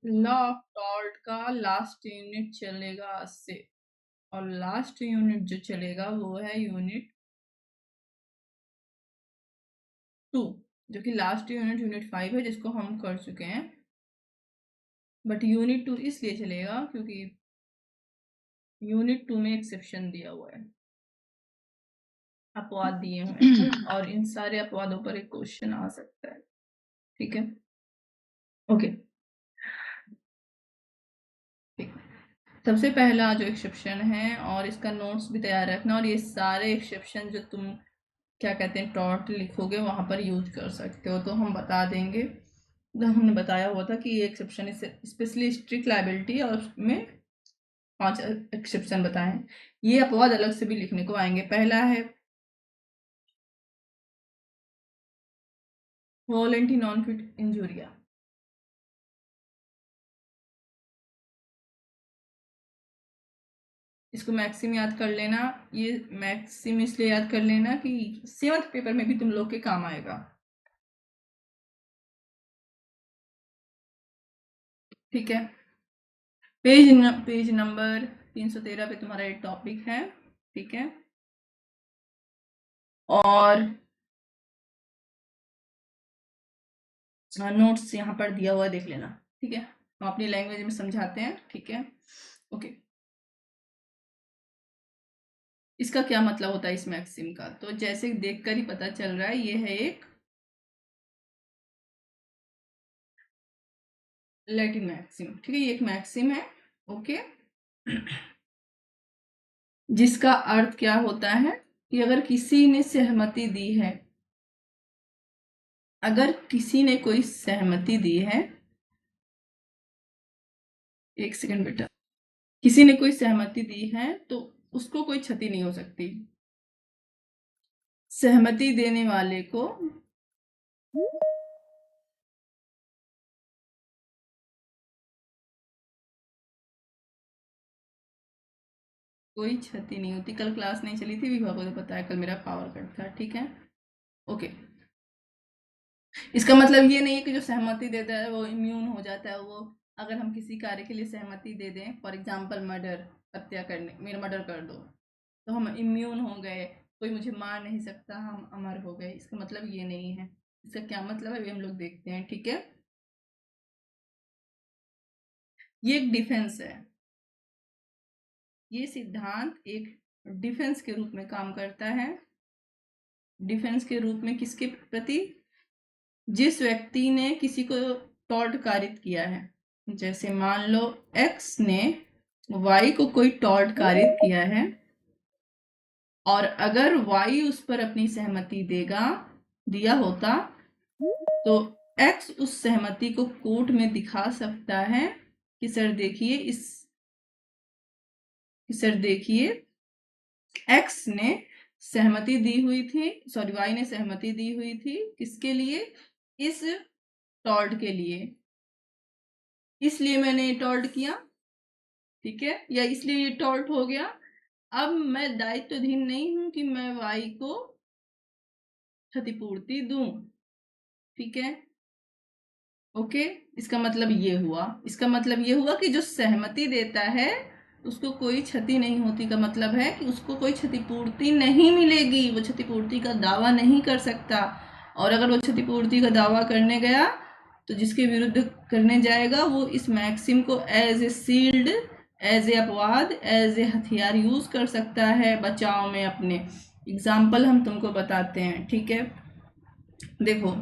Law of tort का last unit चलेगा आज से, और लास्ट यूनिट जो चलेगा वो है यूनिट 2, जो कि लास्ट यूनिट 5 है, जिसको हम कर चुके हैं। बट यूनिट 2 इसलिए चलेगा क्योंकि यूनिट 2 में एक्सेप्शन दिया हुआ है, अपवाद दिए हुए हैं, है ना, और इन सारे अपवादों पर एक क्वेश्चन आ सकता है। ठीक है, ओके। ठीक, सबसे पहला जो एक्सेप्शन है, और इसका नोट्स भी तैयार रखना, और ये सारे एक्सेप्शन जो तुम क्या कहते हैं टॉर्ट लिखोगे वहां पर यूज कर सकते हो, तो हम बता देंगे। तो हमने बताया हुआ था कि ये एक्सेप्शन स्पेशली स्ट्रिक्ट लायबिलिटी, और उसमें 5 एक्सेप्शन बताए हैं। ये अपवाद अलग से भी लिखने को आएंगे। पहला है वॉलेंटी नॉन क्विट इंजूरिया। इसको मैक्सिम याद कर लेना। ये मैक्सिम इसलिए याद कर लेना कि 7th पेपर में भी तुम लोग के काम आएगा। ठीक है, पेज नंबर 313 पे तुम्हारा ये टॉपिक है। ठीक है, और नोट्स यहाँ पर दिया हुआ देख लेना। ठीक है, हम अपनी लैंग्वेज में समझाते हैं। ठीक है, ओके। इसका क्या मतलब होता है इस मैक्सिम का, तो जैसे देखकर ही पता चल रहा है, ये है एक लैटिन मैक्सिम। ठीक है, ये एक मैक्सिम है। ओके, जिसका अर्थ क्या होता है कि अगर किसी ने सहमति दी है, अगर किसी ने कोई सहमति दी है, एक सेकंड बेटा, किसी ने कोई सहमति दी है तो उसको कोई क्षति नहीं हो सकती। सहमति देने वाले को कोई क्षति नहीं होती। कल क्लास नहीं चली थी, विभा को तो पता है, कल मेरा पावर कट था। ठीक है, ओके। इसका मतलब ये नहीं है कि जो सहमति देता है वो इम्यून हो जाता है। वो अगर हम किसी कार्य के लिए सहमति दे दें, फॉर एग्जाम्पल मर्डर, हत्या करने, मेरा मर्डर कर दो, तो हम इम्यून हो गए, कोई मुझे मार नहीं सकता, हम अमर हो गए। इसका मतलब ये नहीं है। इसका क्या मतलब है ये हम लोग देखते हैं। ठीक है, ये एक डिफेंस है। ये सिद्धांत एक डिफेंस के रूप में काम करता है। डिफेंस के रूप में किसके प्रति? जिस व्यक्ति ने किसी को टॉर्ट कारित किया है। जैसे मान लो एक्स ने वाई को कोई टॉर्ट कारित किया है, और अगर वाई उस पर अपनी सहमति दिया होता, तो एक्स उस सहमति को कोर्ट में दिखा सकता है कि सर देखिए एक्स ने सहमति दी हुई थी, सॉरी वाई ने सहमति दी हुई थी किसके लिए? इस टॉर्ट के लिए, इसलिए मैंने टॉर्ट किया। ठीक है, या इसलिए ये टॉर्ट हो गया। अब मैं दायित्वहीन नहीं हूं कि मैं वाई को क्षतिपूर्ति दूं। ठीक है, ओके। इसका मतलब ये हुआ कि जो सहमति देता है उसको कोई क्षति नहीं होती, का मतलब है कि उसको कोई क्षतिपूर्ति नहीं मिलेगी, वो क्षतिपूर्ति का दावा नहीं कर सकता। और अगर वो क्षतिपूर्ति का दावा करने गया तो जिसके विरुद्ध करने जाएगा वो इस मैक्सिम को as a shield, as a अपवाद, एज ए हथियार यूज कर सकता है बचाव में अपने। एग्जाम्पल हम तुमको बताते हैं। ठीक है, देखो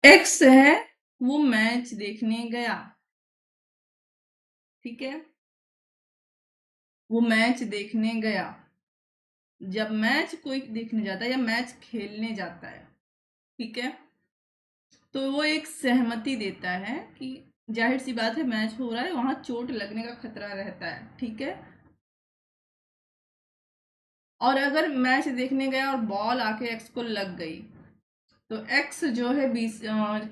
एक्स है, वो मैच देखने गया। ठीक है, वो मैच देखने गया। जब मैच कोई देखने जाता है या मैच खेलने जाता है, ठीक है, तो वो एक सहमति देता है कि जाहिर सी बात है मैच हो रहा है, वहां चोट लगने का खतरा रहता है। ठीक है, और अगर मैच देखने गया और बॉल आके एक्स को लग गई, तो एक्स जो है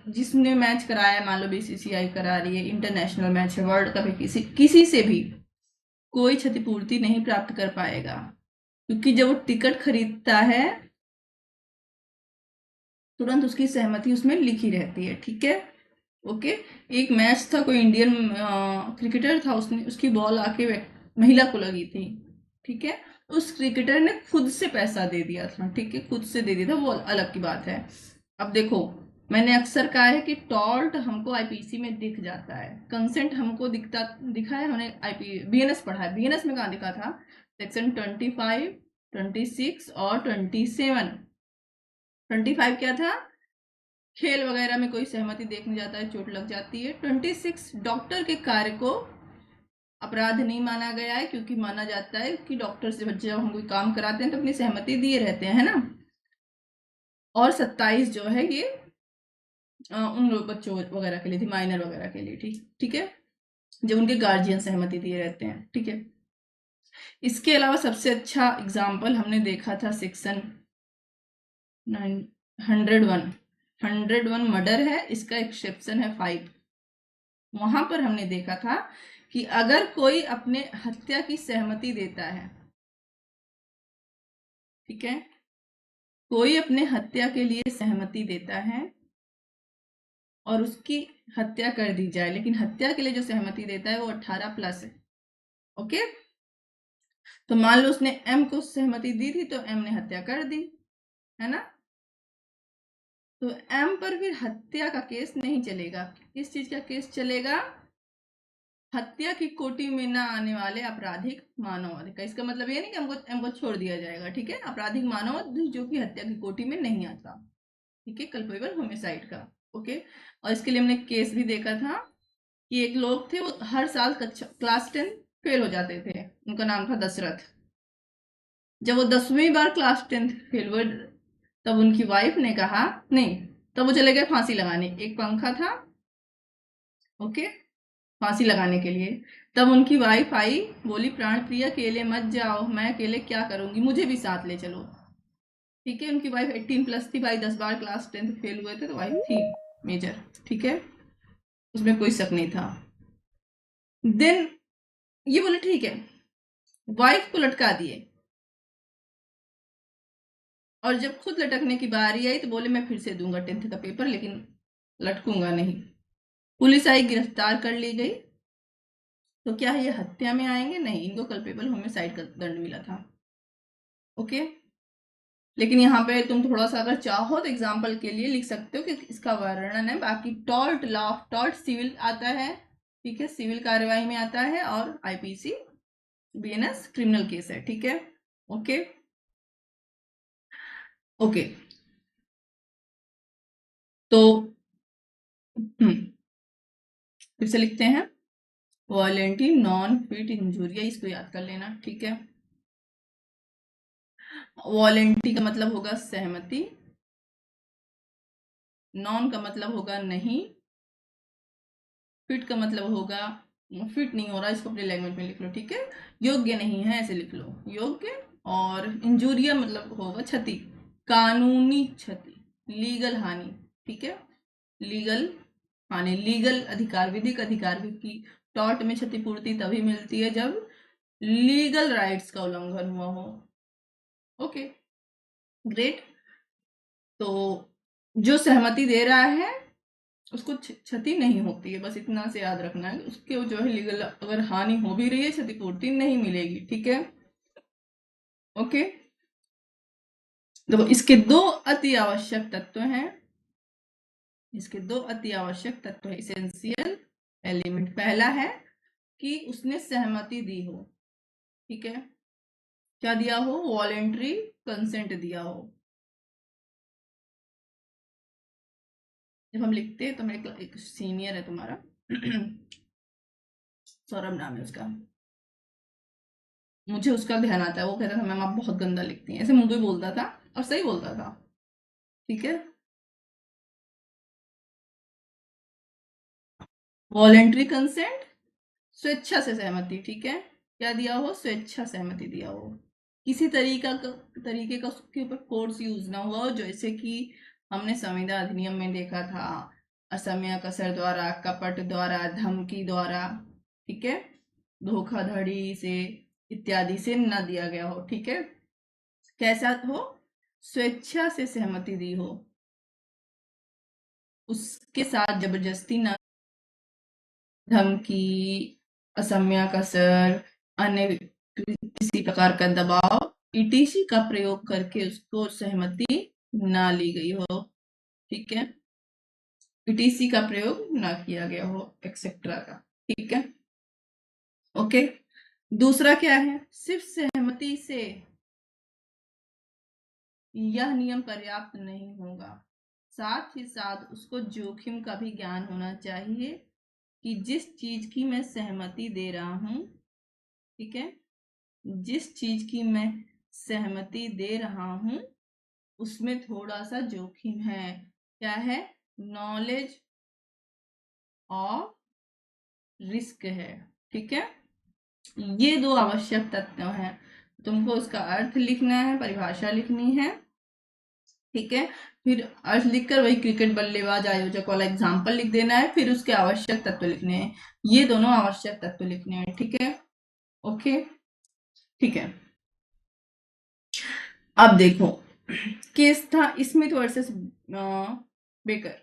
जिसने मैच कराया है, मान लो बीसीसीआई करा रही है, इंटरनेशनल मैच है, वर्ल्ड कप है, किसी से भी कोई क्षतिपूर्ति नहीं प्राप्त कर पाएगा, क्योंकि जब वो टिकट खरीदता है तुरंत उसकी सहमति उसमें लिखी रहती है। ठीक है, ओके। एक मैच था, कोई इंडियन क्रिकेटर था, उसने उसकी बॉल आके महिला को लगी थी, ठीक है। उस क्रिकेटर ने खुद से पैसा दे दिया था, ठीक है, खुद से दे दिया था, वो अलग की बात है। अब देखो, मैंने अक्सर कहा है कि टॉल्ट हमको आईपीसी में दिख जाता है, कंसेंट हमको दिखा है, हमने आईपी बीएनएस पढ़ा है, बीएनएस में कहाँ दिखा था? सेक्शन 25, 26 और 27। 25 क्या था? खेल वगैरह में कोई सहमति देखने जाता है, चोट लग जाती है। 26 डॉक्टर के कार्य को अपराध नहीं माना गया है, क्योंकि माना जाता है कि डॉक्टर से जब हम कोई काम कराते हैं तो अपनी सहमति दिए रहते हैं, है ना। और 27 जो है ये उन लोग बच्चों वगैरह के लिए थी, माइनर वगैरह के लिए, ठीक ठीक है, जब उनके गार्जियन सहमति दिए रहते हैं, ठीक है। इसके अलावा सबसे अच्छा एग्जाम्पल हमने देखा था सेक्शन 101। 101 मर्डर है, इसका एक्सेप्शन है 5। वहां पर हमने देखा था कि अगर कोई अपने हत्या की सहमति देता है, ठीक है, कोई अपने हत्या के लिए सहमति देता है और उसकी हत्या कर दी जाए, लेकिन हत्या के लिए जो सहमति देता है वो 18+ है, ओके। तो मान लो उसने एम को सहमति दी थी, तो एम ने हत्या कर दी, है ना। तो एम पर फिर हत्या का केस नहीं चलेगा। किस चीज का केस चलेगा? हत्या की कोटि में न आने वाले आपराधिक मानव का। इसका मतलब ये नहीं कि हमको छोड़ दिया जाएगा, ठीक है। आपराधिक मानव जो कि हत्या की कोटि में नहीं आता, ठीक है, कल्पेबल होमिसाइड का, ओके। और इसके लिए हमने केस भी देखा था कि एक लोग थे, वो हर साल क्लास 10 फेल हो जाते थे, उनका नाम था दशरथ। जब वो 10वीं बार क्लास 10 फेल हुए, तब उनकी वाइफ ने कहा नहीं, तब वो चले गए फांसी लगाने। एक पंखा था, ओके, फांसी लगाने के लिए। तब उनकी वाइफ आई, बोली प्राण प्रिय अकेले मत जाओ, मैं अकेले क्या करूंगी, मुझे भी साथ ले चलो, ठीक है। उनकी वाइफ 18+ थी, भाई 10 बार क्लास 10 फेल हुए थे, तो वाइफ थी मेजर, ठीक है, उसमें कोई शक नहीं था। देन ये बोले ठीक है, वाइफ को लटका दिए, और जब खुद लटकने की बारी आई तो बोले मैं फिर से दूंगा 10th का पेपर, लेकिन लटकूंगा नहीं। पुलिस आई, गिरफ्तार कर ली गई। तो क्या ये हत्या में आएंगे? नहीं, इनको कल्पेबल होमिसाइड का दंड मिला था, ओके। लेकिन यहाँ पे तुम थोड़ा सा अगर चाहो तो एग्जाम्पल के लिए लिख सकते हो कि इसका वर्णन है। बाकी tort law of tort civil आता है, ठीक है, सिविल कार्यवाही में आता है, और आईपीसी बीएनएस क्रिमिनल केस है, ठीक है, ओके ओके। तो फिर से लिखते हैं, वॉलेंटरी नॉन फिट इंजूरिया, इसको याद कर लेना, ठीक है। वॉलेंटरी का मतलब होगा सहमति, नॉन का मतलब होगा नहीं, फिट का मतलब होगा फिट नहीं हो रहा, इसको अपने लैंग्वेज में लिख लो, ठीक है, योग्य नहीं है, ऐसे लिख लो, योग्य। और इंजूरिया मतलब होगा क्षति, कानूनी क्षति, लीगल हानि, ठीक है, लीगल हानि, लीगल अधिकार, विधिक अधिकार की टॉर्ट में क्षतिपूर्ति तभी मिलती है जब लीगल राइट्स का उल्लंघन हुआ हो, ओके, ग्रेट। तो जो सहमति दे रहा है उसको क्षति नहीं होती है, बस इतना से याद रखना है, उसके जो है लीगल अगर हानि हो भी रही है, क्षतिपूर्ति नहीं मिलेगी, ठीक है, ओके। देखो, इसके दो अति आवश्यक तत्व हैं, इसके दो अति आवश्यक तत्व है, इसेंशियल एलिमेंट। पहला है कि उसने सहमति दी हो, ठीक है, क्या दिया हो? वॉलेंट्री कंसेंट दिया हो। जब हम लिखते हैं तो मेरे एक सीनियर है तुम्हारा सौरभ नाम है उसका, मुझे उसका ध्यान आता है, वो कहता था मैम आप बहुत गंदा लिखती हैं, ऐसे मुंह पे बोलता था, और सही बोलता था, ठीक है। वॉलेंट्री कंसेंट, स्वेच्छा से सहमति, ठीक है, क्या दिया हो? स्वेच्छा सहमति दिया हो, किसी तरीके का उसके ऊपर कोर्स यूज ना हुआ हो, जैसे कि हमने संविदा अधिनियम में देखा था, असम्य कसर द्वारा, कपट द्वारा, धमकी द्वारा, ठीक है, धोखाधड़ी से इत्यादि से न दिया गया हो, ठीक है। कैसा हो? स्वेच्छा से सहमति दी हो, उसके साथ जबरदस्ती ना, धमकी, असम्य कसर, अन्य किसी प्रकार का दबाव ईटीसी का प्रयोग करके उसको सहमति ना ली गई हो। ठीक है, ईटीसी का प्रयोग ना किया गया हो, एक्सेट्रा का। ठीक है, ओके। दूसरा क्या है, सिर्फ सहमति से यह नियम पर्याप्त नहीं होगा, साथ ही साथ उसको जोखिम का भी ज्ञान होना चाहिए कि जिस चीज की मैं सहमति दे रहा हूं, ठीक है, जिस चीज की मैं सहमति दे रहा हूं उसमें थोड़ा सा जोखिम है। क्या है, नॉलेज और रिस्क है। ठीक है, ये दो आवश्यक तत्व हैं। तुमको उसका अर्थ लिखना है, परिभाषा लिखनी है। ठीक है, फिर अर्थ लिखकर वही क्रिकेट बल्लेबाज आयोजक वाला एग्जाम्पल लिख देना है, फिर उसके आवश्यक तत्व लिखने हैं। ये दोनों आवश्यक तत्व लिखने हैं। ठीक है, ओके, ठीक है। अब देखो, केस था स्मिथ वर्सेस बेकर।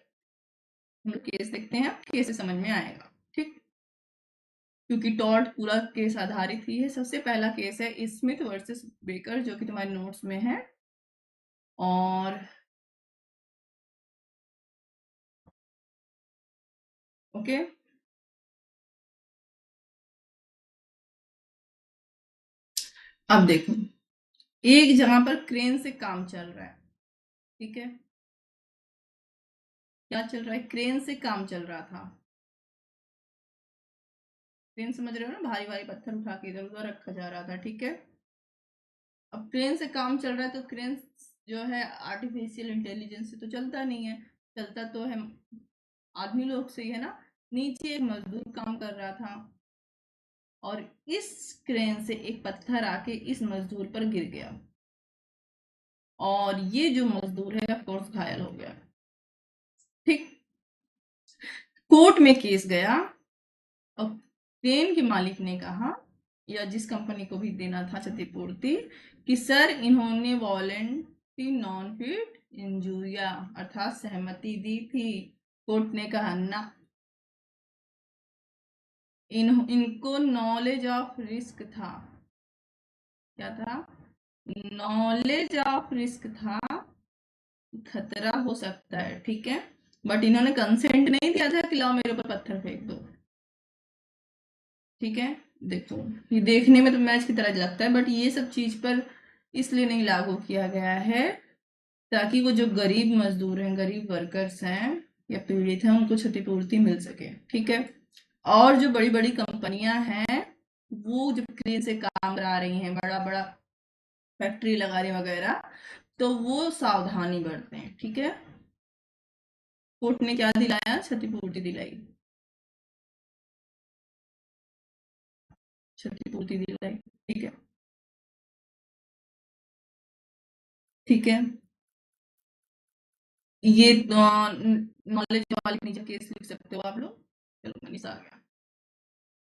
हम लोग केस देखते हैं, केस से समझ में आएगा। ठीक, क्योंकि टॉर्ट पूरा केस आधारित ही है। सबसे पहला केस है स्मिथ वर्सेस बेकर, जो कि तुम्हारे नोट्स में है। और ओके, अब देखो, एक जगह पर क्रेन से काम चल रहा है। ठीक है, क्या चल रहा है, क्रेन से काम चल रहा था। क्रेन समझ रहे हो ना, भारी भारी पत्थर उठा के इधर उधर रखा जा रहा था। ठीक है, अब क्रेन से काम चल रहा है तो क्रेन जो है आर्टिफिशियल इंटेलिजेंस से तो चलता नहीं है, चलता तो है आदमी लोग से ही है ना। नीचे एक मजदूर काम कर रहा था और इस क्रेन से एक पत्थर आके इस मजदूर पर गिर गया और ये जो मजदूर है ऑफ कोर्स घायल हो गया। ठीक, कोर्ट में केस गया और क्रेन के मालिक ने कहा, या जिस कंपनी को भी देना था क्षतिपूर्ति, कि सर इन्होंने वॉलेंटरी नॉन फिट इंजूरिया अर्थात सहमति दी थी। कोर्ट ने कहा ना, इनको नॉलेज ऑफ रिस्क था। क्या था, नॉलेज ऑफ रिस्क था, खतरा हो सकता है। ठीक है, बट इन्होंने कंसेंट नहीं दिया था कि लाओ मेरे ऊपर पत्थर फेंक दो। ठीक है, देखो ये देखने में तो मैच की तरह लगता है, बट ये सब चीज पर इसलिए नहीं लागू किया गया है ताकि वो जो गरीब मजदूर हैं, गरीब वर्कर्स हैं या पीड़ित हैं, उनको क्षतिपूर्ति मिल सके। ठीक है, और जो बड़ी बड़ी कंपनियां हैं वो जब क्रेन से काम करा रही हैं, बड़ा बड़ा फैक्ट्री लगा रही वगैरह, तो वो सावधानी बरतें। ठीक है, कोर्ट ने क्या दिलाया, क्षतिपूर्ति दिलाई, क्षतिपूर्ति दिलाई। ठीक है, ठीक है, ये नॉलेज वाले नीचे केस लिख सकते हो आप लोग। चलो मनीष आ गया।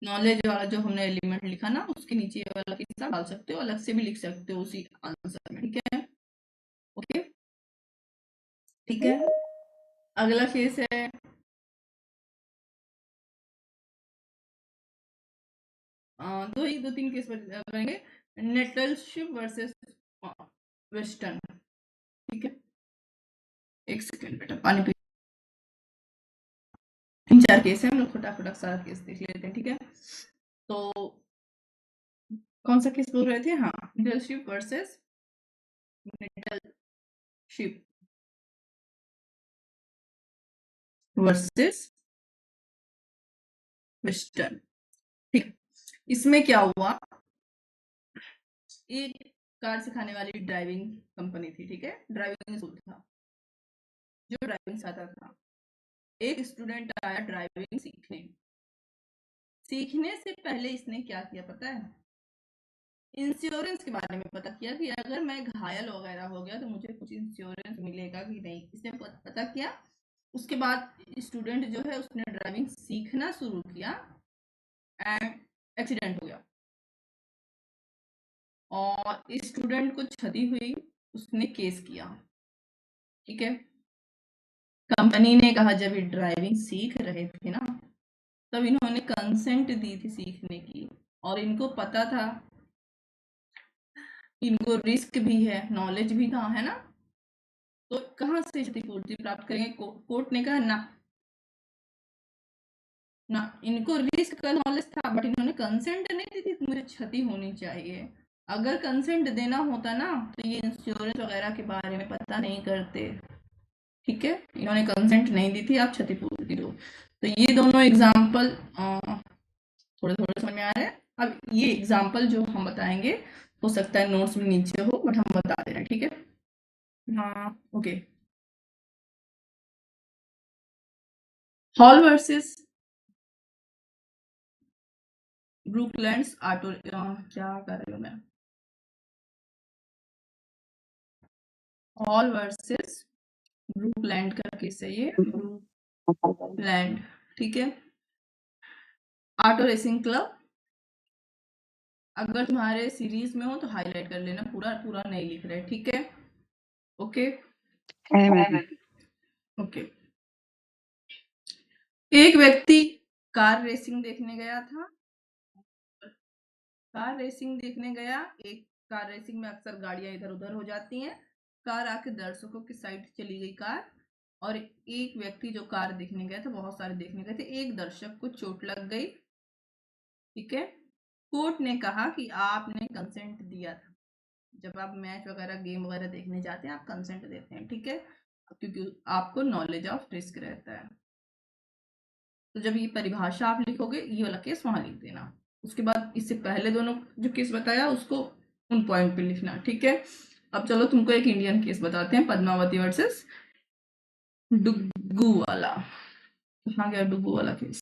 नॉलेज वाला जो हमने एलिमेंट लिखा ना, उसके नीचे ये वाला किस्सा डाल सकते हो, अलग से भी लिख सकते हो उसी आंसर में। ठीक है, ओके, ठीक है। अगला केस है दो तीन केस बनेंगे, नेटलशिप वर्सेस वेस्टर्न। ठीक है, एक सेकेंड बेटा पानी पी। तीन चार केस है, हम लोग फटाफट सारा केस देख लेते हैं। ठीक है, तो कौन सा केस बोल रहे थे, हाँ, नेटलशिप वर्सेस नेटलशिप वर्सेस वेस्टर्न। ठीक, इसमें क्या हुआ, एक कार सिखाने वाली ड्राइविंग कंपनी थी। ठीक है, ड्राइविंग स्कूल था जो ड्राइविंग सिखाता था। एक स्टूडेंट आया ड्राइविंग सीखने, सीखने से पहले इसने क्या किया पता है, इंश्योरेंस के बारे में पता किया कि अगर मैं घायल वगैरह हो गया तो मुझे कुछ इंश्योरेंस मिलेगा कि नहीं, इसने पता किया। उसके बाद स्टूडेंट जो है उसने ड्राइविंग सीखना शुरू किया एंड एक्सीडेंट हो गया और स्टूडेंट को क्षति हुई, उसने केस किया। ठीक है, कंपनी ने कहा, जब ये ड्राइविंग सीख रहे थे ना, तब इन्होंने कंसेंट दी थी सीखने की, और इनको पता था, इनको रिस्क भी है, नॉलेज भी था, है ना। तो कहाँ से क्षतिपूर्ति प्राप्त करेंगे? कोर्ट ने कहा ना, ना, इनको रिस्क का नॉलेज था, बट इन्होंने कंसेंट नहीं दी थी, मुझे क्षति होनी चाहिए। अगर कंसेंट देना होता ना, तो ये इंश्योरेंस वगैरह के बारे में पता नहीं करते। ठीक है, इन्होंने कंसेंट नहीं दी थी, आप क्षतिपूर्ति दो। तो ये दोनों एग्जाम्पल थोड़े थोड़े समझ में आ रहे हैं। अब ये एग्जाम्पल जो हम बताएंगे, हो सकता है नोट्स में नीचे हो, बट हम बता दे रहे हैं, ठीक है। हाँ, ओके। हॉल वर्सेस ब्रुकलैंड्स ऑटो, क्या कर रही हूँ मैं, हॉल वर्सेस ब्रुकलैंड का केस है ये, ब्रुकलैंड, ठीक है। ऑटो रेसिंग क्लब, अगर तुम्हारे सीरीज में हो तो हाईलाइट कर लेना, पूरा पूरा नहीं लिख रहे, ठीक है। Okay okay. एक व्यक्ति कार रेसिंग देखने गया था, कार रेसिंग देखने गया, एक कार रेसिंग में अक्सर गाड़ियां इधर उधर हो जाती हैं, कार आके दर्शकों की साइड चली गई कार, और एक व्यक्ति जो कार देखने गया था, बहुत सारे देखने गए थे, एक दर्शक को चोट लग गई, ठीक है। कोर्ट ने कहा कि आपने कंसेंट दिया था, जब आप मैच वगैरह गेम वगैरह देखने जाते हैं, आप कंसेंट देते हैं, ठीक है, क्योंकि आपको नॉलेज ऑफ रिस्क रहता है। तो जब ये परिभाषा आप लिखोगे, ये वाला केस वहां लिख देना, उसके बाद इससे पहले दोनों जो केस बताया उसको उन पॉइंट पे लिखना, ठीक है। अब चलो तुमको एक इंडियन केस बताते हैं, पद्मावती वर्सेस डुग्गू वाला। कहाँ गया डुग्गू वाला केस?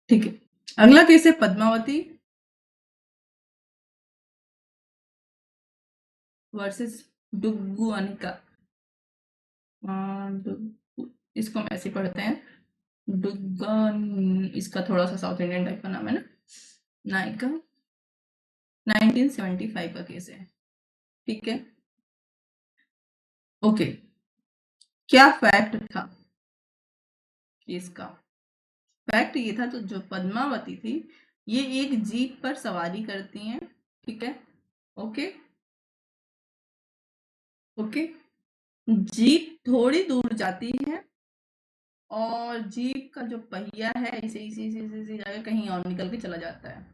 ठीक है, अगला केस है पद्मावती वर्सेस डुग्गू अनिका। इसको हम ऐसे पढ़ते हैं, डुग्गन, इसका थोड़ा सा साउथ इंडियन टाइप का नाम है ना, नायिका। 1975 का केस है, ठीक है। ओके, क्या फैक्ट था केस का? फैक्ट ये था, तो जो पद्मावती थी, ये एक जीप पर सवारी करती हैं, ठीक है। ओके ओके, जीप थोड़ी दूर जाती है, और जीप का जो पहिया है इसे इसी जाके कहीं और निकल के चला जाता है,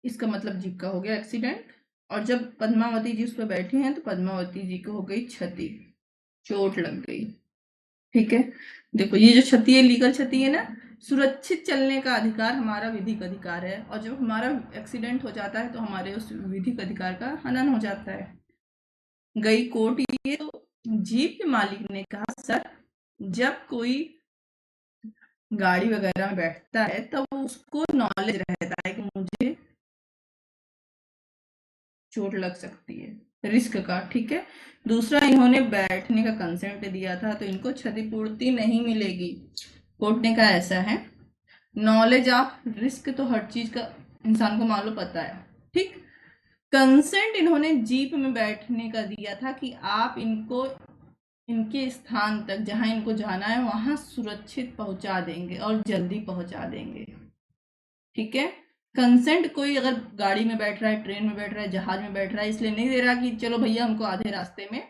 इसका मतलब जीप का हो गया एक्सीडेंट। और जब पद्मावती जी उस पर बैठी हैं, तो पद्मावती जी को हो गई क्षति, चोट लग गई, ठीक है। देखो, ये जो क्षति है, लीगल क्षति है ना, सुरक्षित चलने का अधिकार हमारा विधिक अधिकार है, और जब हमारा एक्सीडेंट हो जाता है, तो हमारे उस विधिक अधिकार का हनन हो जाता है। गई कोर्ट ये, तो जीप के मालिक ने कहा, सर, जब कोई गाड़ी वगैरह में बैठता है, तब उसको नॉलेज रहता है कि मुझे चोट लग सकती है, रिस्क का, ठीक है। दूसरा, इन्होंने बैठने का कंसेंट दिया था, तो इनको क्षतिपूर्ति नहीं मिलेगी। कोर्ट ने कहा ऐसा है, नॉलेज ऑफ रिस्क तो हर चीज का इंसान को मालूम पता है, ठीक। कंसेंट इन्होंने जीप में बैठने का दिया था कि आप इनको इनके स्थान तक जहां इनको जाना है वहां सुरक्षित पहुंचा देंगे और जल्दी पहुंचा देंगे, ठीक है। कंसेंट कोई अगर गाड़ी में बैठ रहा है, ट्रेन में बैठ रहा है, जहाज में बैठ रहा है, इसलिए नहीं दे रहा कि चलो भैया हमको आधे रास्ते में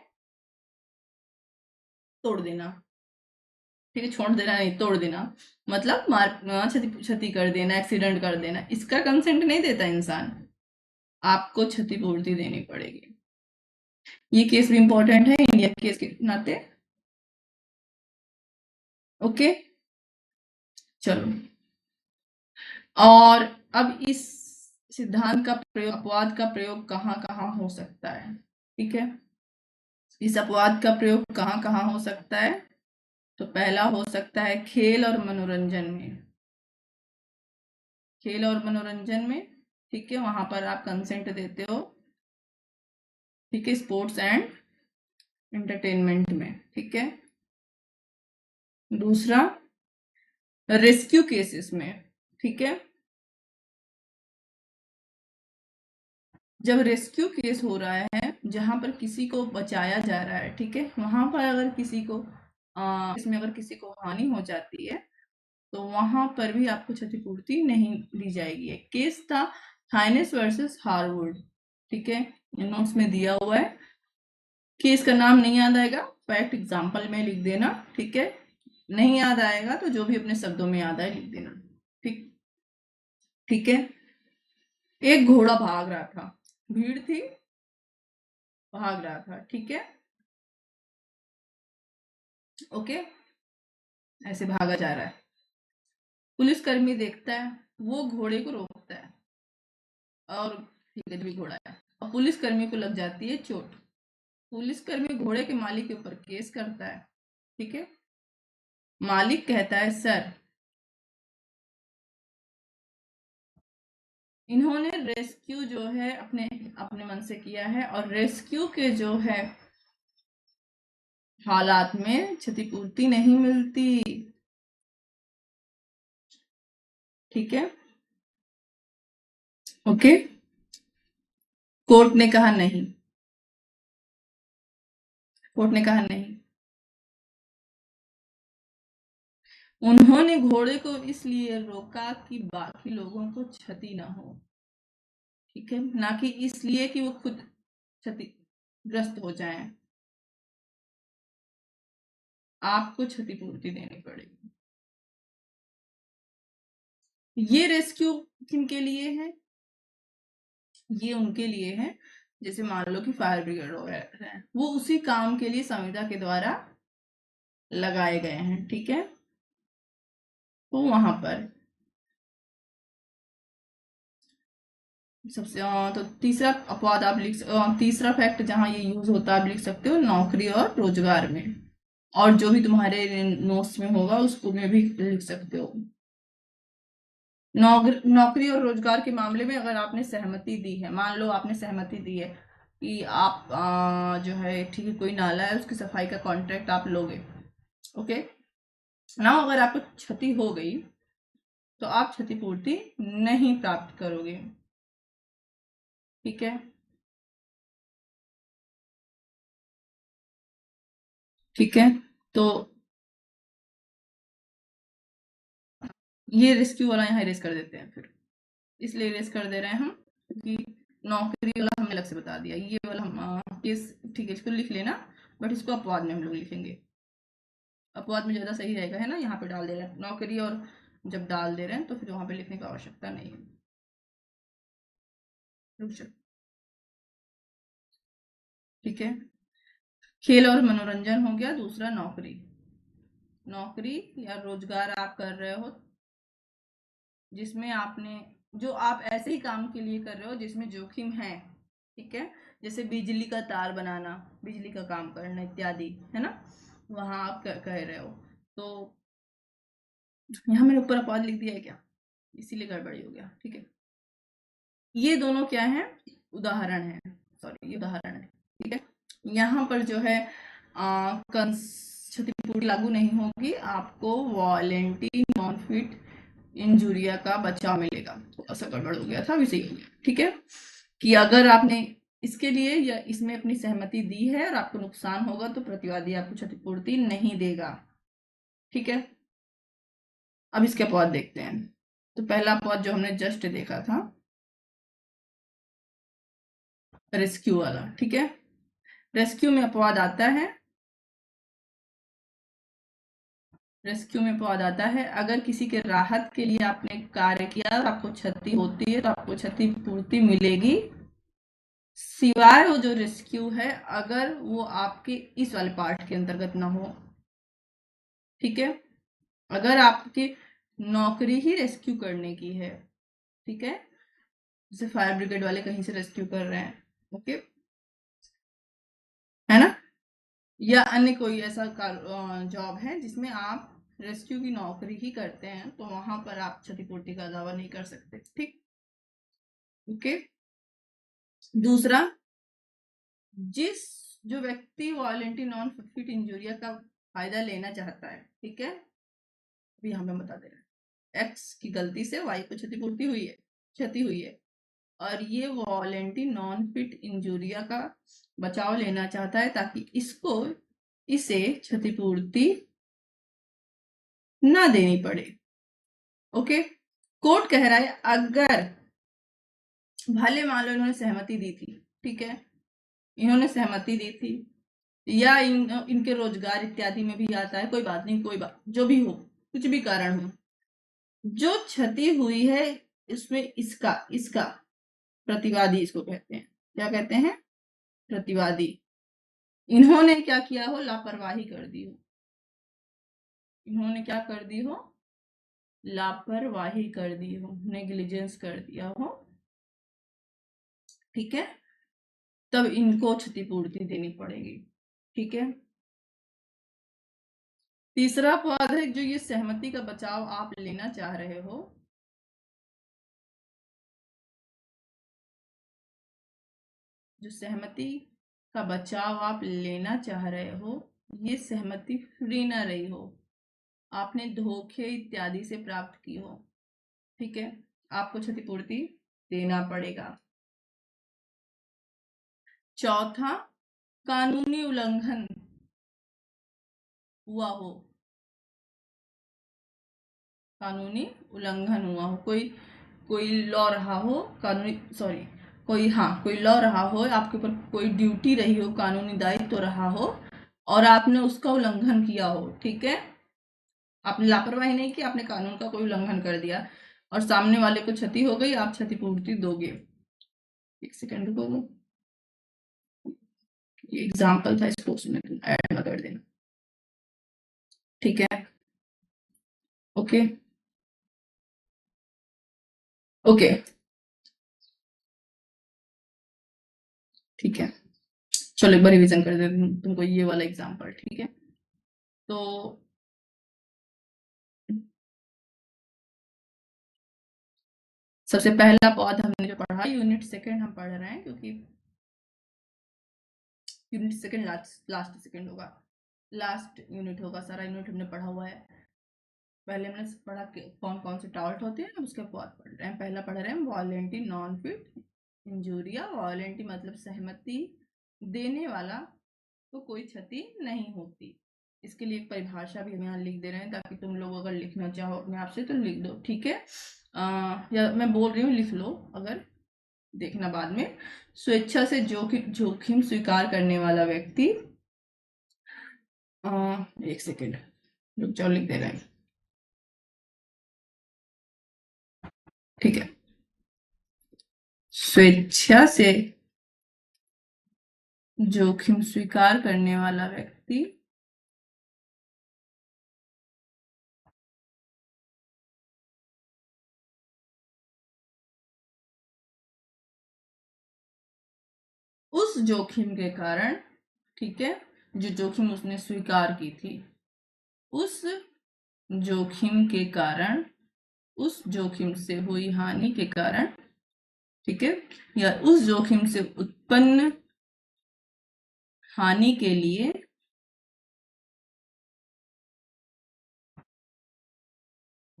तोड़ देना, ठीक है, छोड़ देना नहीं, तोड़ देना, मतलब मार, क्षति कर देना, एक्सीडेंट कर देना, इसका कंसेंट नहीं देता इंसान, आपको क्षतिपूर्ति देनी पड़ेगी। ये केस भी इंपॉर्टेंट है इंडिया केस के नाते। ओके, चलो, और अब इस सिद्धांत का प्रयोग, अपवाद का प्रयोग कहाँ कहाँ हो सकता है, ठीक है। इस अपवाद का प्रयोग कहाँ कहाँ हो सकता है? तो पहला हो सकता है खेल और मनोरंजन में, खेल और मनोरंजन में, ठीक है, वहां पर आप कंसेंट देते हो, ठीक है, स्पोर्ट्स एंड एंटरटेनमेंट में, ठीक है। दूसरा, रेस्क्यू केसेस में, ठीक है, जब रेस्क्यू केस हो रहा है, जहां पर किसी को बचाया जा रहा है, ठीक है, वहां पर अगर किसी को इसमें अगर किसी को हानि हो जाती है तो वहां पर भी आपको क्षतिपूर्ति नहीं दी जाएगी। एक केस था हाइनेस वर्सेस हार्वुड, ठीक है, नोट्स में दिया हुआ है। केस का नाम नहीं याद आएगा, फैक्ट एग्जाम्पल में लिख देना, ठीक है। नहीं याद आएगा तो जो भी अपने शब्दों में याद आए लिख देना, ठीक ठीक है। एक घोड़ा भाग रहा था, भीड़ थी, भाग रहा था, ठीक है, ओके, ऐसे भागा जा रहा है। पुलिसकर्मी देखता है, वो घोड़े को रोकता है और ठीक है, जो भी घोड़ा है, और पुलिसकर्मी को लग जाती है चोट। पुलिसकर्मी घोड़े के मालिक के ऊपर केस करता है, ठीक है। मालिक कहता है, सर, इन्होंने रेस्क्यू जो है अपने अपने मन से किया है और रेस्क्यू के जो है हालात में क्षतिपूर्ति नहीं मिलती, ठीक है, ओके। कोर्ट ने कहा नहीं, कोर्ट ने कहा नहीं। उन्होंने घोड़े को इसलिए रोका कि बाकी लोगों को क्षति ना हो, ठीक है, ना कि इसलिए कि वो खुद क्षतिग्रस्त हो जाएं। आपको क्षतिपूर्ति देनी पड़ेगी। ये रेस्क्यू किनके लिए है? ये उनके लिए है जैसे मान लो कि फायर ब्रिगेड वगैरह है, वो उसी काम के लिए संविदा के द्वारा लगाए गए हैं, ठीक है। तो वहां पर सबसे तो तीसरा अपवाद आप तीसरा फैक्ट जहां ये यूज होता है आप लिख सकते हो नौकरी और रोजगार में, और जो भी तुम्हारे नोट्स में होगा उसको में भी लिख सकते हो। नौकरी और रोजगार के मामले में अगर आपने सहमति दी है, मान लो आपने सहमति दी है कि आप जो है ठीक है कोई नाला है उसकी सफाई का कॉन्ट्रैक्ट आप लोगे, ओके ना, अगर आपको क्षति हो गई तो आप क्षतिपूर्ति नहीं प्राप्त करोगे, ठीक है, ठीक है। तो ये रेस्क्यू वाला यहाँ इरेज कर देते हैं, फिर इसलिए इरेज कर दे रहे हैं हम क्योंकि नौकरी वाला हमने अलग से बता दिया, ये वाला हम केस ठीक है इसको लिख लेना, बट इसको अपवाद में हम लोग लिखेंगे, अपवाद में ज्यादा सही रहेगा, है ना। यहाँ पे डाल दे रहे हैं नौकरी, और जब डाल दे रहे हैं तो फिर वहां पे लिखने की आवश्यकता नहीं है। ठीक है, खेल और मनोरंजन हो गया, दूसरा नौकरी। नौकरी या रोजगार आप कर रहे हो जिसमें आपने जो आप ऐसे ही काम के लिए कर रहे हो जिसमें जोखिम है, ठीक है, जैसे बिजली का तार बनाना, बिजली का काम करना इत्यादि, है ना, वहां आप कह रहे हो। तो यहाँ मैंने ऊपर अपवाद लिख दिया है क्या, इसीलिए गड़बड़ी हो गया, ठीक है। ये दोनों क्या है, उदाहरण है, सॉरी ये उदाहरण है, ठीक है। यहाँ पर जो है क्षतिपूर्ति लागू नहीं होगी, आपको वॉलेंटी नॉन फिट इंजुरिया का बचाव मिलेगा। थोड़ा सा गड़बड़ हो गया था, अभी सही हो गया, ठीक है, कि अगर आपने इसके लिए या इसमें अपनी सहमति दी है और आपको नुकसान होगा तो प्रतिवादी आपको क्षतिपूर्ति नहीं देगा, ठीक है। अब इसके अपवाद देखते हैं। तो पहला अपवाद जो हमने जस्ट देखा था रेस्क्यू वाला, ठीक है, रेस्क्यू में अपवाद आता है, रेस्क्यू में अपवाद आता है अगर किसी के राहत के लिए आपने कार्य किया और आपको क्षति होती है तो आपको क्षतिपूर्ति मिलेगी, सिवाय वो जो रेस्क्यू है अगर वो आपके इस वाले पार्ट के अंतर्गत ना हो, ठीक है। अगर आपकी नौकरी ही रेस्क्यू करने की है, ठीक है, जैसे फायर ब्रिगेड वाले कहीं से रेस्क्यू कर रहे हैं, ओके, है ना, या अन्य कोई ऐसा जॉब है जिसमें आप रेस्क्यू की नौकरी ही करते हैं तो वहां पर आप क्षतिपूर्ति का दावा नहीं कर सकते, ठीक, ओके। दूसरा, जिस जो व्यक्ति वॉलेंटी नॉन फिट इंजुरिया का फायदा लेना चाहता है, ठीक है, अभी हमें बता दे रहे हैं एक्स की गलती से वाई को क्षतिपूर्ति हुई है, क्षति हुई है, और ये वॉलेंटी नॉन फिट इंजूरिया का बचाव लेना चाहता है ताकि इसे क्षतिपूर्ति ना देनी पड़े। ओके, कोर्ट कह रहा है अगर भले मान लो इन्होंने सहमति दी थी, ठीक है, इन्होंने सहमति दी थी या इनके रोजगार इत्यादि में भी आता है, कोई बात नहीं, कोई बात जो भी हो, कुछ भी कारण हो, जो क्षति हुई है इसमें इसका प्रतिवादी इसको कहते हैं, क्या कहते हैं, प्रतिवादी। इन्होंने क्या किया हो, लापरवाही कर दी हो, इन्होंने क्या कर दी हो, लापरवाही कर दी हो, नेग्लिजेंस कर दिया हो, ठीक है, तब इनको क्षतिपूर्ति देनी पड़ेगी। ठीक है, तीसरा पद है जो ये सहमति का बचाव आप लेना चाह रहे हो, जो सहमति का बचाव आप लेना चाह रहे हो, ये सहमति फ्री ना रही हो, आपने धोखे इत्यादि से प्राप्त की हो, ठीक है, आपको क्षतिपूर्ति देना पड़ेगा। चौथा, कानूनी उल्लंघन हुआ हो, कानूनी उल्लंघन हुआ हो, कोई लॉ रहा हो, कोई लॉ रहा हो, आपके ऊपर कोई ड्यूटी रही हो, कानूनी दायित्व रहा हो और आपने उसका उल्लंघन किया हो, ठीक है, आपने लापरवाही नहीं की, आपने कानून का कोई उल्लंघन कर दिया और सामने वाले को क्षति हो गई, आप क्षतिपूर्ति दोगे। एक सेकंड रुको, ये एग्जाम्पल था, इसको उसमें तुम ऐड ना कर देना, ठीक है, ओके ओके, ठीक है, चलो एक बार रिवीजन कर देते हैं तुमको ये वाला एग्जाम्पल, ठीक है। तो सबसे पहला पद हमने जो पढ़ा, यूनिट सेकंड हम पढ़ रहे हैं क्योंकि यूनिट सेकंड लास्ट सेकंड होगा, लास्ट यूनिट होगा, सारा यूनिट हमने पढ़ा हुआ है। पहले हमने पढ़ा कौन कौन से टाल्ट होते हैं, उसके बाद पढ़ रहे हैं। पहला पढ़ रहे हैं volenti non fit injuria. Volenti मतलब सहमति देने वाला तो कोई क्षति नहीं होती। इसके लिए एक परिभाषा भी हम यहाँ लिख दे रहे हैं ताकि तुम लोग अगर लिखना चाहो अपने आप से तो लिख दो, ठीक है, या मैं बोल रही हूँ लिख लो, अगर देखना बाद में। स्वेच्छा से जोखिम स्वीकार करने वाला व्यक्ति, एक सेकेंड रुक जाओ, लिख दे रहे हैं, ठीक है, स्वेच्छा से जोखिम स्वीकार करने वाला व्यक्ति उस जोखिम के कारण, ठीक है, जो जोखिम उसने स्वीकार की थी, उस जोखिम के कारण, उस जोखिम से हुई हानि के कारण, ठीक है, या उस जोखिम से उत्पन्न हानि के लिए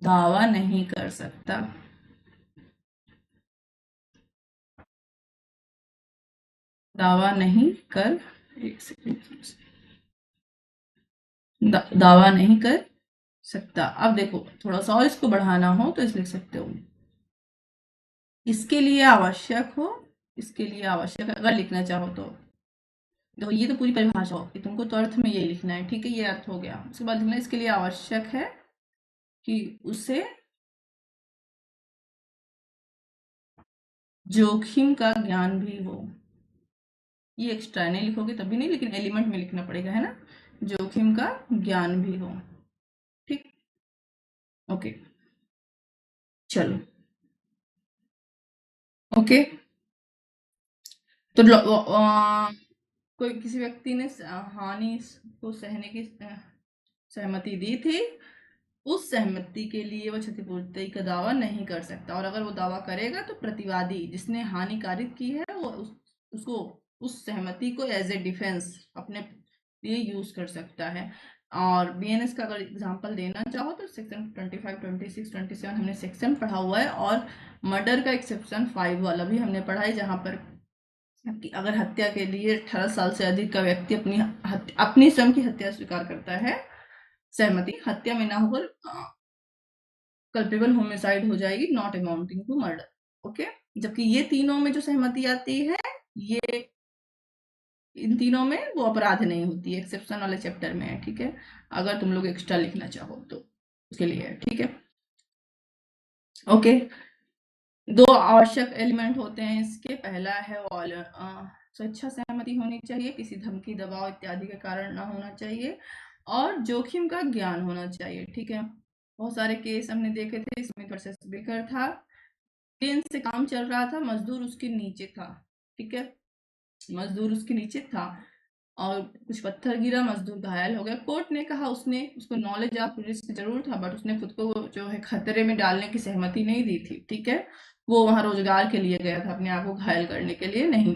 दावा नहीं कर सकता। दावा नहीं कर, एक सेकंड, दावा नहीं कर सकता। अब देखो थोड़ा सा और इसको बढ़ाना हो तो इसे लिख सकते हो, इसके लिए आवश्यक हो, इसके लिए आवश्यक अगर लिखना चाहो तो ये तो पूरी परिभाषा हो कि तुमको तो अर्थ में ये लिखना है, ठीक है, ये अर्थ हो गया। उसके बाद लिखना इसके लिए आवश्यक है कि उसे जोखिम का ज्ञान भी हो। ये एक्स्ट्रा नहीं लिखोगे तभी नहीं, लेकिन एलिमेंट में लिखना पड़ेगा, है ना, जोखिम का ज्ञान भी हो, ठीक, ओके, चलो, ओके। तो कोई किसी व्यक्ति ने हानि को सहने की सहमति दी थी, उस सहमति के लिए वह क्षतिपूर्ति का दावा नहीं कर सकता, और अगर वो दावा करेगा तो प्रतिवादी जिसने हानि कारित की है वो उसको उस सहमति को एज ए डिफेंस अपने लिए यूज कर सकता है। और बीएनएस का अगर एग्जांपल देना चाहो तो सेक्शन 25, 26, 27 हमने सेक्शन पढ़ा हुआ है, और मर्डर का एक्सेप्शन 5 वाला भी हमने पढ़ा है, जहां पर कि अगर हत्या के लिए 18 साल से अधिक का व्यक्ति अपनी स्वयं की हत्या स्वीकार करता है, सहमति हत्या में ना होकर कल्पेबल होमिसाइड हो जाएगी, not amounting to murder. Okay, जबकि ये तीनों में जो सहमति आती है, ये इन तीनों में वो अपराध नहीं होती है, एक्सेप्शन वाले चैप्टर में है। ठीक है, अगर तुम लोग एक्स्ट्रा लिखना चाहो तो उसके लिए। ठीक है, ओके। दो आवश्यक एलिमेंट होते हैं इसके। पहला है स्वेच्छा सहमति होनी चाहिए, किसी धमकी, दबाव इत्यादि के कारण ना होना चाहिए, और जोखिम का ज्ञान होना चाहिए। ठीक है, बहुत सारे केस हमने देखे थे, स्मिथ वर्सेस बेकर था, क्रेन से काम चल रहा था, मजदूर उसके नीचे था। ठीक है, मजदूर उसके नीचे था और कुछ पत्थर गिरा, मजदूर घायल हो गया। कोर्ट ने कहा उसने उसको नॉलेज ऑफ रिस्क जरूर था, बट उसने खुद को जो है खतरे में डालने की सहमति नहीं दी थी। ठीक है, वो वहां रोजगार के लिए गया था, अपने आप को घायल करने के लिए नहीं।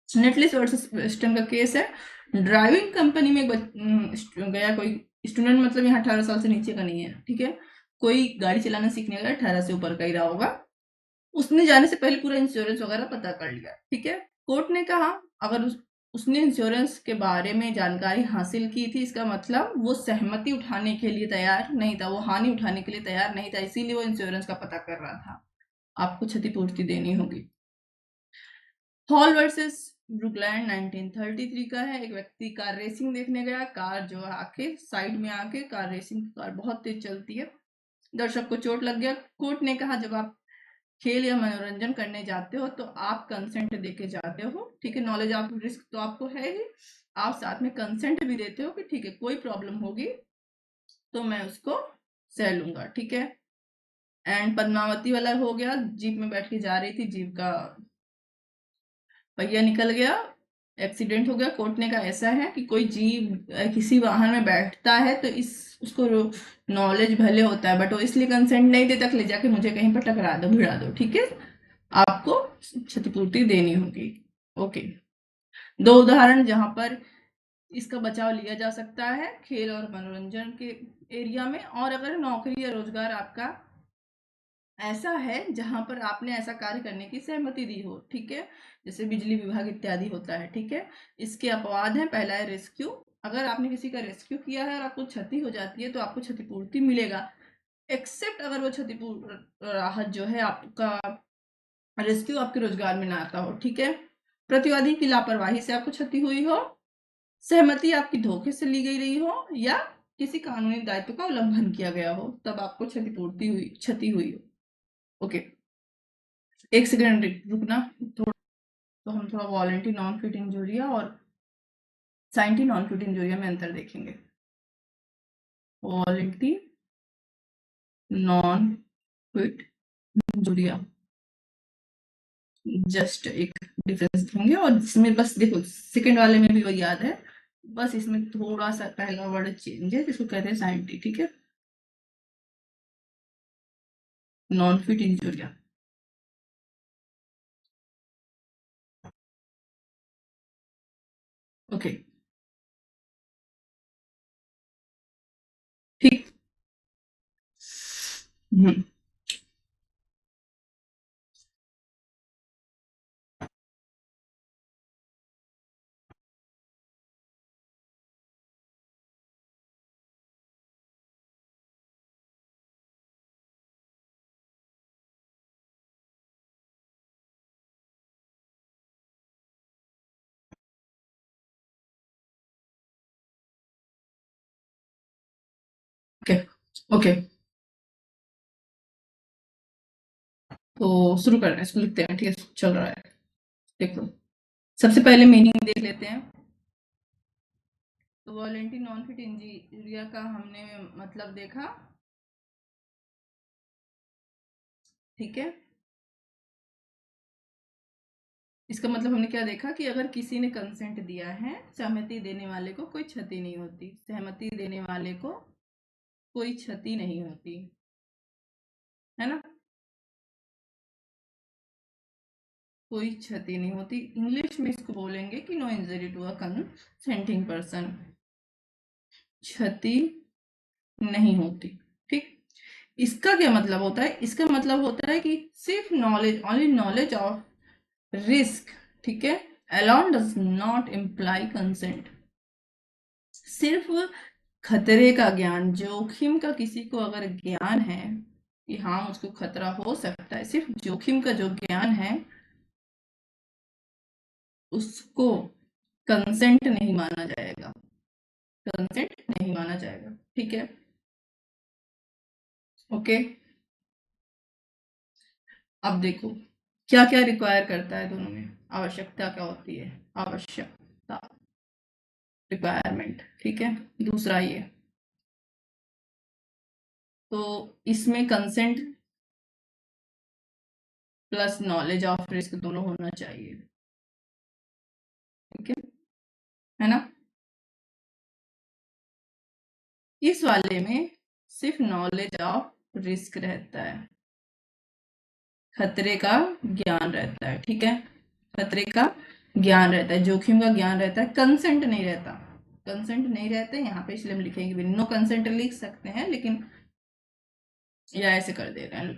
नेटलिस्ट वर्सेस वेस्टर्न का केस है, ड्राइविंग कंपनी में गया कोई स्टूडेंट, मतलब यहाँ 18 साल से नीचे का नहीं है। ठीक है, कोई गाड़ी चलाना सीखने गया, 18 से ऊपर का ही रहा होगा, उसने जाने से पहले पूरा इंश्योरेंस वगैरह पता कर लिया। ठीक है, कोर्ट ने कहा अगर उसने इंश्योरेंस के बारे में जानकारी हासिल की थी, इसका मतलब वो सहमति उठाने के लिए तैयार नहीं था, वो हानि उठाने के लिए तैयार नहीं था, इसीलिए वो इंश्योरेंस का पता कर रहा था। आपको क्षतिपूर्ति देनी होगी। हॉल वर्सेस ब्रुकलैंड 1933 का है। एक व्यक्ति कार रेसिंग देखने गया, कार जो आके साइड में आके, कार रेसिंग कार बहुत तेज चलती है, दर्शक को चोट लग गया। कोर्ट ने कहा जब आप खेल या मनोरंजन करने जाते हो तो आप कंसेंट देके जाते हो। ठीक है, नॉलेज ऑफ रिस्क तो आपको है ही, आप साथ में कंसेंट भी देते हो कि ठीक है कोई प्रॉब्लम होगी तो मैं उसको सह लूंगा। ठीक है, एंड पद्मावती वाला हो गया, जीप में बैठ के जा रही थी, जीप का पहिया निकल गया, एक्सीडेंट हो गया। कोर्ट ने कहा ऐसा है कि कोई जीव किसी वाहन में बैठता है तो इस उसको नॉलेज भले होता है, बट वो इसलिए कंसेंट नहीं देता कि ले जाके मुझे कहीं पर टकरा दो, भिड़ा दो। ठीक है, आपको क्षतिपूर्ति देनी होगी। ओके, दो उदाहरण जहां पर इसका बचाव लिया जा सकता है, खेल और मनोरंजन के एरिया में, और अगर नौकरी या रोजगार आपका ऐसा है जहां पर आपने ऐसा कार्य करने की सहमति दी हो। ठीक है, जैसे बिजली विभाग इत्यादि होता है। ठीक है, इसके अपवाद हैं। पहला है रेस्क्यू, अगर आपने किसी का रेस्क्यू किया है और आपको क्षति हो जाती है तो आपको क्षतिपूर्ति मिलेगा, एक्सेप्ट अगर वो क्षतिपूर्ति राहत जो है आपका रेस्क्यू आपके रोजगार में ना आता हो। ठीक है, प्रतिवादी की लापरवाही से आपको क्षति हुई हो, सहमति आपकी धोखे से ली गई रही हो, या किसी कानूनी दायित्व का उल्लंघन किया गया हो, तब आपको क्षति हुई हो। ओके, एक सेकेंड रुकना थोड़ा, तो हम थोड़ा वॉलेंटी नॉन फिट इंजूरिया और साइंटी नॉन फिट इंजूरिया में अंतर देखेंगे। Volenti non fit injuria just एक डिफरेंस देंगे, और इसमें बस देखो सेकंड वाले में भी वही याद है, बस इसमें थोड़ा सा पहला वर्ड चेंज है, जिसको कहते हैं साइंटी। ठीक है, नॉन फिट इंजूरिया। ओके, ठीक। हम्म, ओके ओके, तो शुरू कर रहे हैं, इसको लिखते हैं। ठीक है, चल रहा है, देखो सबसे पहले मीनिंग देख लेते हैं। तो वॉलेंटी नॉन फिट इंजूरिया का हमने मतलब देखा। ठीक है, इसका मतलब हमने क्या देखा कि अगर किसी ने कंसेंट दिया है, सहमति देने वाले को कोई क्षति नहीं होती, सहमति देने वाले को कोई क्षति नहीं होती, है ना, कोई क्षति नहीं होती। इंग्लिश में इसको बोलेंगे कि no injury to a consenting person. क्षति नहीं होती। ठीक, इसका क्या मतलब होता है? इसका मतलब होता है कि सिर्फ knowledge, only knowledge of risk, ठीक है, alone does not imply consent. सिर्फ खतरे का ज्ञान, जोखिम का किसी को अगर ज्ञान है कि हाँ उसको खतरा हो सकता है, सिर्फ जोखिम का जो ज्ञान है उसको कंसेंट नहीं माना जाएगा, कंसेंट नहीं माना जाएगा। ठीक है, ओके। अब देखो क्या क्या रिक्वायर करता है दोनों में, आवश्यकता क्या होती है, आवश्यकता, रिक्वायरमेंट। ठीक है, दूसरा ये, तो इसमें consent plus knowledge of risk दोनों होना चाहिए। ठीक है ना? इस वाले में सिर्फ नॉलेज ऑफ रिस्क रहता है, खतरे का ज्ञान रहता है। ठीक है, खतरे का ज्ञान रहता है, जोखिम का ज्ञान रहता है, कंसेंट नहीं रहता, कंसेंट नहीं रहता है यहाँ पे, इसलिए हम लिखेंगे भी नो कंसेंट लिख सकते हैं, लेकिन या ऐसे कर दे रहे हैं,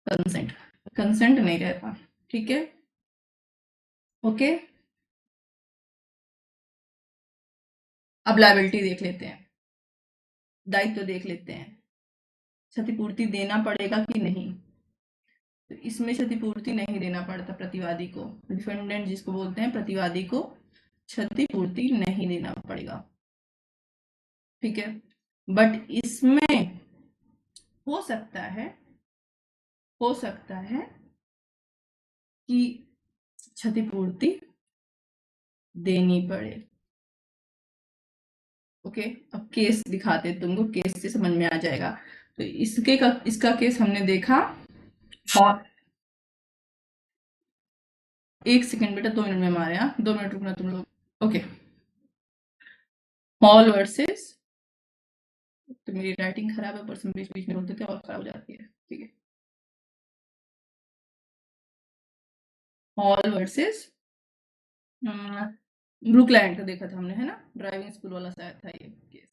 कंसेंट, कंसेंट नहीं रहता। ठीक है, ओके। अब लायबिलिटी देख लेते हैं, दायित्व देख लेते हैं, क्षतिपूर्ति देना पड़ेगा कि नहीं। तो इसमें क्षतिपूर्ति नहीं देना पड़ता प्रतिवादी को, डिफेंडेंट जिसको बोलते हैं, प्रतिवादी को क्षतिपूर्ति नहीं देना पड़ेगा। ठीक है, बट इसमें हो सकता है, हो सकता है कि क्षतिपूर्ति देनी पड़े। ओके, अब केस दिखाते तुमको, केस से समझ में आ जाएगा। तो इसका केस हमने देखा, और 1 सेकंड बेटा, 2 मिनट में हमारे यहाँ, 2 मिनट रुकना तुम लोग। ओके, हॉल वर्सेस, तो मेरी राइटिंग खराब है, पर बीच बीच में रोक देते और खराब हो जाती है। ठीक है, हॉल वर्सेस ब्रुकलैंड का देखा था हमने, है ना, ड्राइविंग स्कूल वाला शायद था ये केस।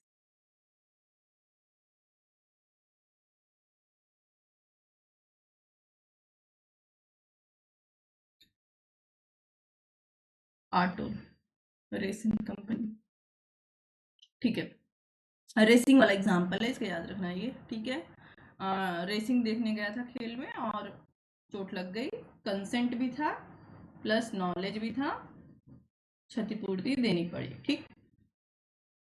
Auto racing company. ठीक है, रेसिंग वाला एग्जांपल है, इसका याद रखना ये। ठीक है, रेसिंग देखने गया था खेल में और चोट लग गई, कंसेंट भी था प्लस नॉलेज भी था, क्षतिपूर्ति देनी पड़ी। ठीक,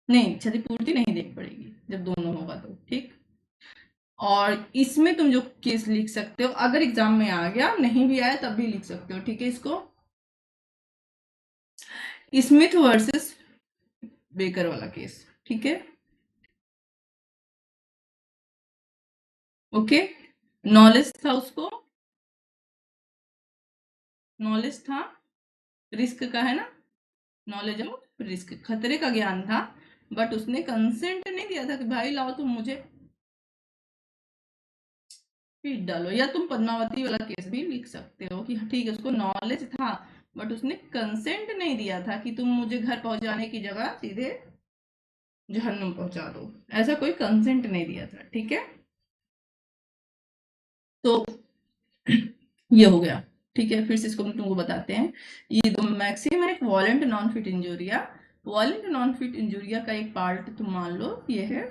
नहीं, क्षतिपूर्ति नहीं देनी पड़ेगी जब दोनों होगा तो। ठीक, और इसमें तुम जो केस लिख सकते हो, अगर एग्जाम में आ गया, नहीं भी आया तब भी लिख सकते हो। ठीक है, इसको स्मिथ वर्सेस बेकर वाला केस। ठीक है, ओके, नॉलेज था उसको, नॉलेज था रिस्क का, है ना, नॉलेज ऑफ रिस्क, खतरे का ज्ञान था, बट उसने कंसेंट नहीं दिया था कि भाई लाओ तुम मुझे पीट डालो। या तुम पद्मावती वाला केस भी लिख सकते हो कि ठीक है, उसको नॉलेज था बट उसने कंसेंट नहीं दिया था कि तुम मुझे घर पहुंचाने की जगह सीधे जहन्नुम पहुंचा दो, ऐसा कोई कंसेंट नहीं दिया था। ठीक है, तो ये हो गया। ठीक है, फिर से इसको हम तुमको बताते हैं, ये दो मैक्सिम है, एक वॉलेंट non fit injuria. वॉलेंट non fit injuria का एक पार्ट तुम मान लो ये है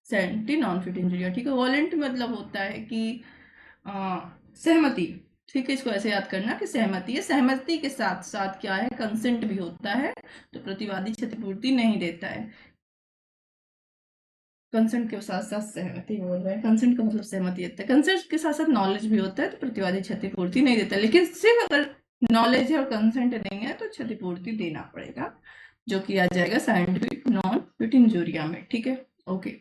सेंटी नॉन फिट इंजूरिया। ठीक है, वॉलेंट मतलब होता है कि सहमति। ठीक है, इसको ऐसे याद करना कि सहमति है, सहमति के साथ साथ क्या है, कंसेंट भी होता है, तो प्रतिवादी क्षतिपूर्ति नहीं देता है। कंसेंट के साथ साथ सहमति बोल रहे हैं, कंसेंट का मतलब सहमति देता है, कंसेंट के साथ साथ नॉलेज भी होता है, तो प्रतिवादी क्षतिपूर्ति नहीं देता। लेकिन सिर्फ अगर नॉलेज है और कंसेंट नहीं है तो क्षतिपूर्ति देना पड़ेगा, जो किया जाएगा साइंटिफिक नॉन फिट इंजूरिया में। ठीक है, ओके।